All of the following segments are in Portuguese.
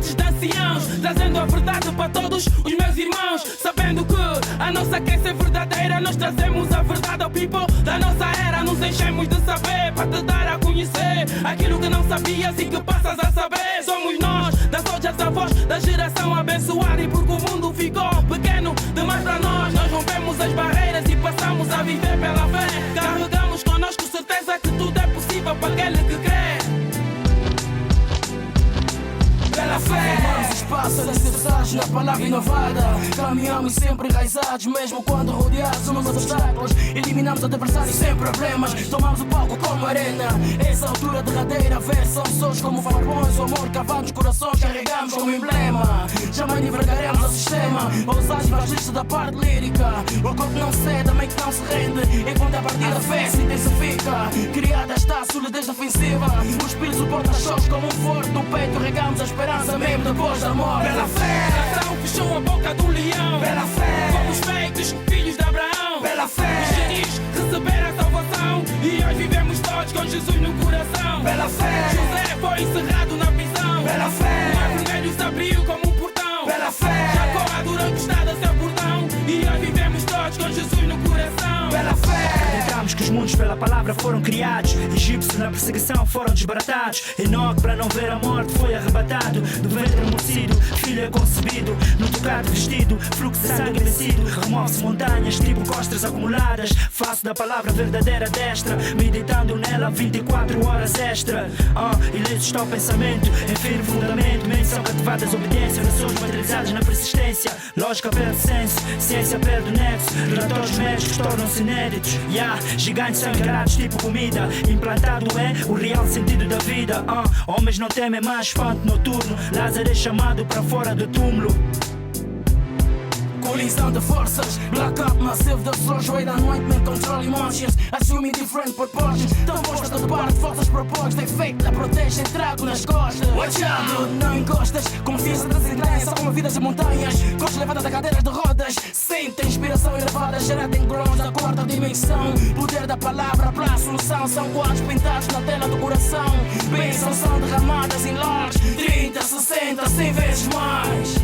mentes de anciãos, trazendo a verdade para todos os meus irmãos. Sabendo que a nossa crença é verdadeira, nós trazemos a verdade ao people da nossa era. Nos enchemos de saber para te dar a conhecer aquilo que não sabias e que passas a saber. Somos nós, das Soldiers, a voz da geração abençoada. E porque o mundo ficou pequeno demais para nós, nós rompemos as barreiras e passamos a viver pela fé. Carregamos connosco certeza que tudo é possível para aquele que crê. Pela fé. Formamos espaço de acessagem na palavra inovada. Caminhamos sempre enraizados, mesmo quando rodeados somos obstáculos. Eliminamos adversários sem problemas. Tomamos o palco como arena. Essa altura derradeira, versão sons como farbões. O amor cavamos corações, carregamos como emblema. Jamais envergaremos o sistema. Ousados evangelistas da parte lírica. O corpo não cede, a mente não se rende. Enquanto a partida a fé se intensifica. Criada está a solidez ofensiva. O espírito suporta choques como um forte no peito. Regamos a esperança mesmo depois da morte. Pela fé, a nação fechou a boca do leão. Pela fé, fomos feitos filhos de Abraão. Pela fé, os genis receberam a salvação e hoje vivemos todos com Jesus no coração. Pela fé, José foi encerrado na prisão. Pela fé, o mar vermelho se abriu como um portão. Pela fé, Jacó adorou encostado a seu portão e hoje vivemos todos com Jesus no coração. Pela fé, acreditamos que os mundos pela palavra foram criados. Egípcios na perseguição foram desbaratados. Enoque para não ver a morte foi arrebatado. Do ventre amortecido, filho é concebido. No tocado vestido, fluxo de sangue vencido. Remove-se montanhas, tipo costas acumuladas. Faço da palavra verdadeira destra, meditando nela 24 horas extra. Ileso está o pensamento, em firme fundamento. Mentes são cativadas, obediência, orações materializadas na persistência. Lógica perde senso, ciência perde o nexo. Relatórios médicos tornam-se inéditos. Gigantes são encarados tipo comida. Implantado é o real sentido da vida. Homens não temem mais espanto noturno. Lázaro é chamado para fora do túmulo. Colisão de forças, blackout massive da source. Way da noite, man, control emotions. Assuming different proportions. Tão posta de parte, forças propostas. Efeito da protege, trago nas costas. Watch out, não encostas. Confiança das ideias, só como vidas de montanhas. Costas levadas da cadeiras de rodas. Sente inspiração elevada, gerada em grãos da quarta dimensão. Poder da palavra para a solução. São quadros pintados na tela do coração. Bênçãos são derramadas em large. 30, 60, 100 vezes mais.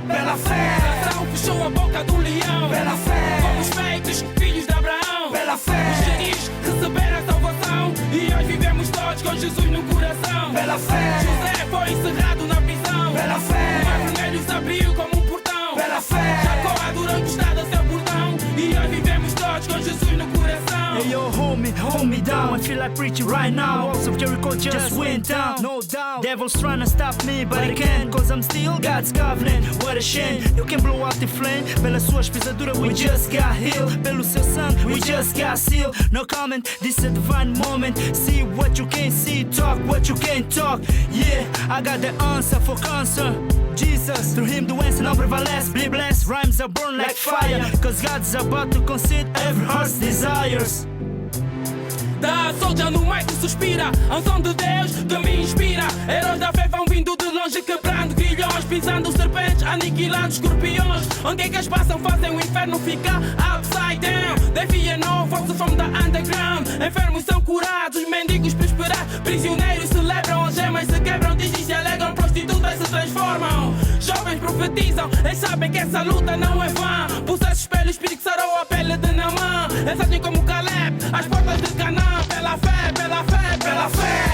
Pela fé, a nação fechou a boca do leão. Pela fé, fomos feitos filhos de Abraão. Pela fé, os genis receberam a salvação e hoje vivemos todos com Jesus no coração. Pela fé, José foi encerrado na prisão. Pela fé, o mar vermelho se abriu como um portão. Pela fé, Jacó adorou encostado a seu portão e hoje vivemos todos com Jesus no coração. Hey yo, hold me down. I feel like preaching right now. Walls of Jericho just went down. No doubt, devil's trying to stop me, but I can't, cause I'm still God's covenant. What a shame, you can blow out the flame. Pelas suas pisaduras we just got healed. Pelo seu sangue we just got sealed. No comment, this is a divine moment. See what you can't see, talk what you can't talk. Yeah, I got the answer for cancer. Jesus, through him the doença não prevalece. Be blessed, rhymes are born like fire, cause God's about to concede every heart's desires. Da soldier no mic suspira, a unção de Deus que me inspira. Heróis da fé vão vindo de longe, quebrando grilhões, pisando serpentes, aniquilando escorpiões. Onde é que eles passam fazem o inferno ficar upside down. Devia não, falso fome da underground. Enfermos são curados, mendigos prosperar. Prisioneiros celebram, algemas se quebram, dizem se alegram, prostitutas se transformam. Jovens profetizam, eles sabem que essa luta não é vã. Pulsa esse espelho, o espírito que sarou a pele de Naamã. Exagem como Caleb, as portas de Canaã. Pela fé, pela fé, pela fé.